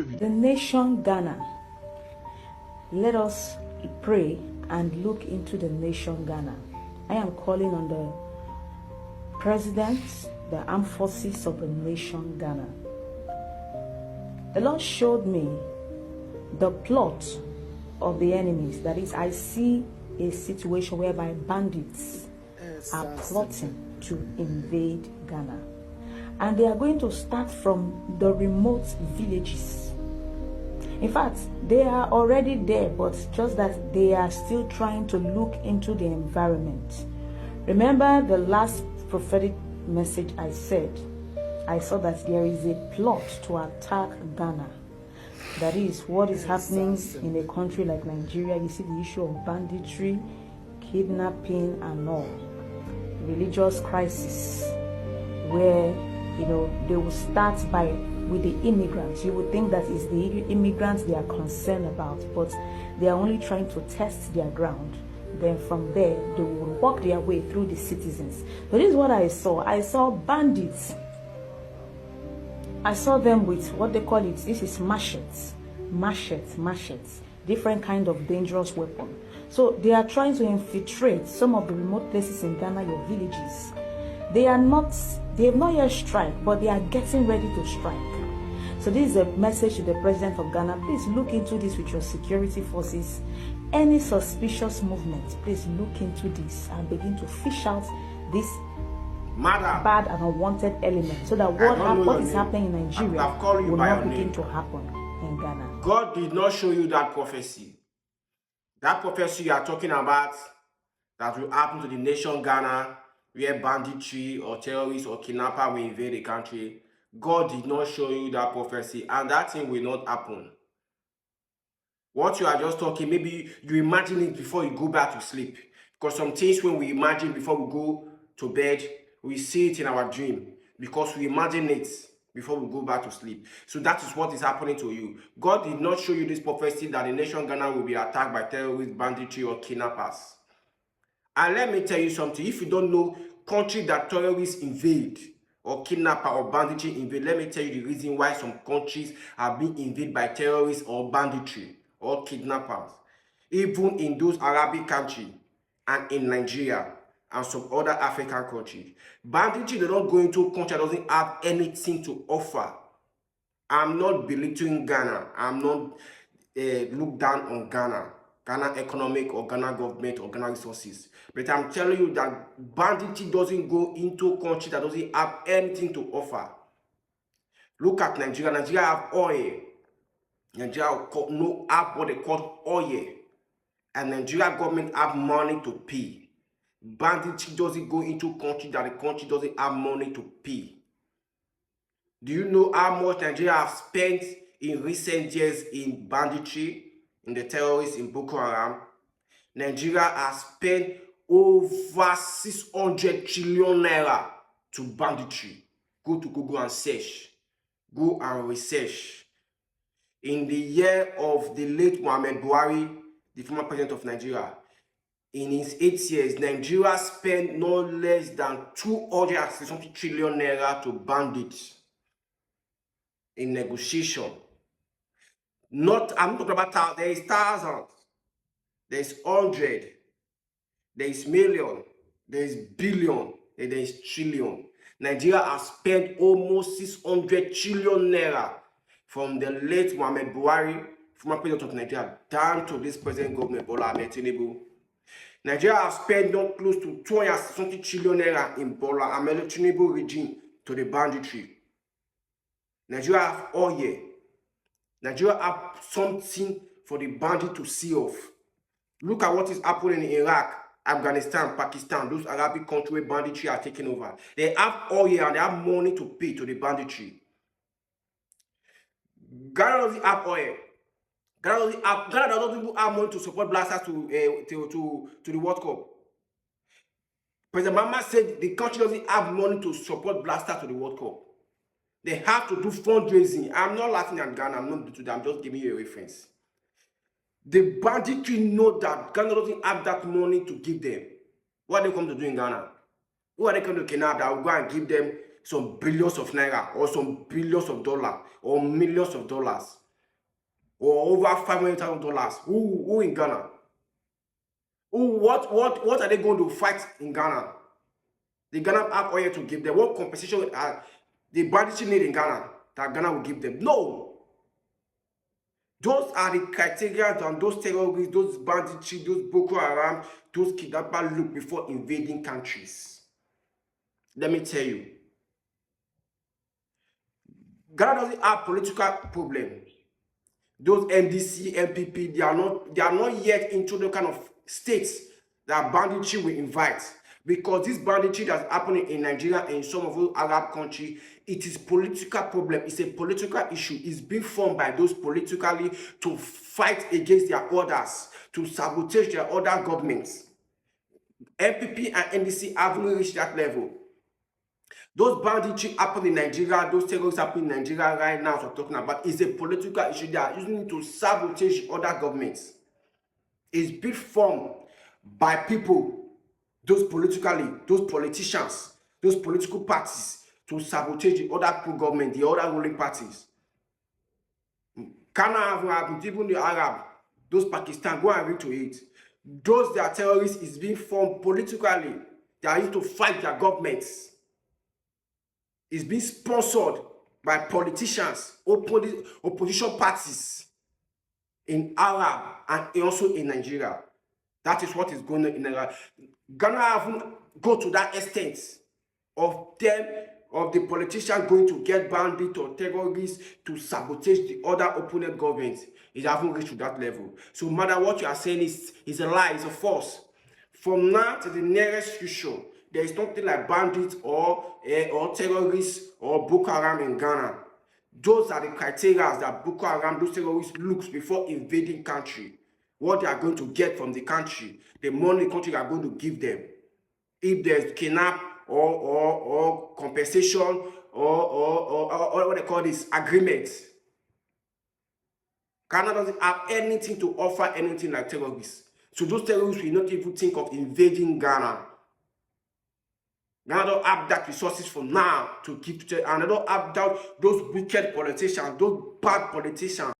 The nation Ghana. Let us pray and look into the nation Ghana. I am calling on the president, the armed forces of the nation Ghana. The Lord showed me the plot of the enemies. That is, I see a situation whereby bandits are plotting to invade Ghana. And they are going to start from the remote villages. In fact, they are already there, but just that they are still trying to look into the environment. Remember the last prophetic message I said, I saw that there is a plot to attack Ghana. That is what is happening in a country like Nigeria. You see the issue of banditry, kidnapping and all. Religious crisis, where they will start with the immigrants. You would think that it's the immigrants they are concerned about, but they are only trying to test their ground. Then from there, they will walk their way through the citizens. But this is what I saw. I saw bandits. I saw them with what they call it. This is machetes, different kind of dangerous weapon. So they are trying to infiltrate some of the remote places in Ghana, your villages. They have not yet strike, but they are getting ready to strike. So this is a message to the president of Ghana. Please look into this with your security forces. Any suspicious movement, please look into this and begin to fish out this bad and unwanted element, so that what is happening in Nigeria will not begin to happen in Ghana. God did not show you that prophecy. That prophecy you are talking about that will happen to the nation Ghana, where banditry or terrorists or kidnapper will invade the country. God did not show you that prophecy, and that thing will not happen. What you are just talking, maybe you imagine it before you go back to sleep. Because some things when we imagine before we go to bed, we see it in our dream. Because we imagine it before we go back to sleep. So that is what is happening to you. God did not show you this prophecy that the nation Ghana will be attacked by terrorists, banditry, or kidnappers. And let me tell you something. If you don't know country that terrorists invade, or kidnapper or banditry invade, let me tell you the reason why some countries are being invaded by terrorists or banditry or kidnappers. Even in those Arabic countries and in Nigeria and some other African countries. Banditry, they don't go into a country that doesn't have anything to offer. I'm not belittling Ghana. I'm not look down on Ghana economic or Ghana government or Ghana resources. But I'm telling you that banditry doesn't go into a country that doesn't have anything to offer. Look at Nigeria. Nigeria have oil. Nigeria have what they call oil. And Nigeria government have money to pay. Banditry doesn't go into a country that the country doesn't have money to pay. Do you know how much Nigeria have spent in recent years in banditry, in the terrorists, in Boko Haram? Nigeria has spent over 600 trillion naira to banditry. Go to Google and search. Go and research. In the year of the late Muhammad Buhari, the former president of Nigeria, in his 8 years, Nigeria spent no less than 260 trillion naira to bandits in negotiation. I'm not talking about there is thousands, there is 100, there is million, there is billion, and there is trillion. Nigeria has spent almost 600 trillion naira from the late Muhammad Buhari, former president of Nigeria, down to this present government, Bola Ahmed Tinubu. Nigeria has spent not close to 260 trillion naira in Bola Ahmed Tinubu regime to the banditry. Nigeria have oil. Nigeria have something for the bandit to see off. Look at what is happening in Iraq, Afghanistan, Pakistan, those Arabic countries where banditry are taking over. They have oil and they have money to pay to the banditry. Ghana doesn't have oil. Ghana doesn't even have money to support blasters to the World Cup. President Mama said the country doesn't have money to support blasters to the World Cup. They have to do fundraising. I'm not laughing at Ghana. I'm not doing that. I'm just giving you a reference. The banditry know that Ghana doesn't have that money to give them. What are they come to do in Ghana? Who are they coming to kidnap that will go and give them some billions of naira or some billions of dollars or millions of dollars? or over $500,000. Who in Ghana? What are they going to fight in Ghana? The Ghana have oil to give them. What compensation are the bandits need in Ghana that Ghana will give them? No. Those are the criteria and those terrorists, those banditry, those Boko Haram, those kidnappers look before invading countries. Let me tell you, Ghana doesn't have political problem. Those NDC, MPP, they are not yet into the kind of states that banditry will invite. Because this banditry that's happening in Nigeria and in some of those Arab countries, it is political problem. It's a political issue. It's being formed by those politically to fight against their orders, to sabotage their other governments. MPP and NDC haven't reached that level. Those banditry happen in Nigeria, those terrorists happen in Nigeria right now, we're talking about, is a political issue. They are using it to sabotage other governments. It's being formed by people, those politicians, those political parties, to sabotage the other government, the other ruling parties. Ghana haven't happened, even the Arab, those Pakistan, go and read to it. Those that are terrorists is being formed politically. They are used to fight their governments. It's being sponsored by politicians, opposition parties in Arab and also in Nigeria. That is what is going on in Nigeria. Ghana haven't go to that extent of the politicians going to get bandits or terrorists to sabotage the other opponent governments. It haven't reached to that level. So no matter what you are saying is a lie, it's a false. From now to the nearest future, there is nothing like bandits or terrorists or Boko Haram in Ghana. Those are the criteria that Boko Haram, those terrorists looks before invading country. What they are going to get from the country, the money the country are going to give them. If there's kidnap or compensation or what they call this, agreement. Ghana doesn't have anything to offer anything like terrorists. So those terrorists will not even think of invading Ghana. Ghana don't have that resources for now to give to, and they don't have those wicked politicians, those bad politicians.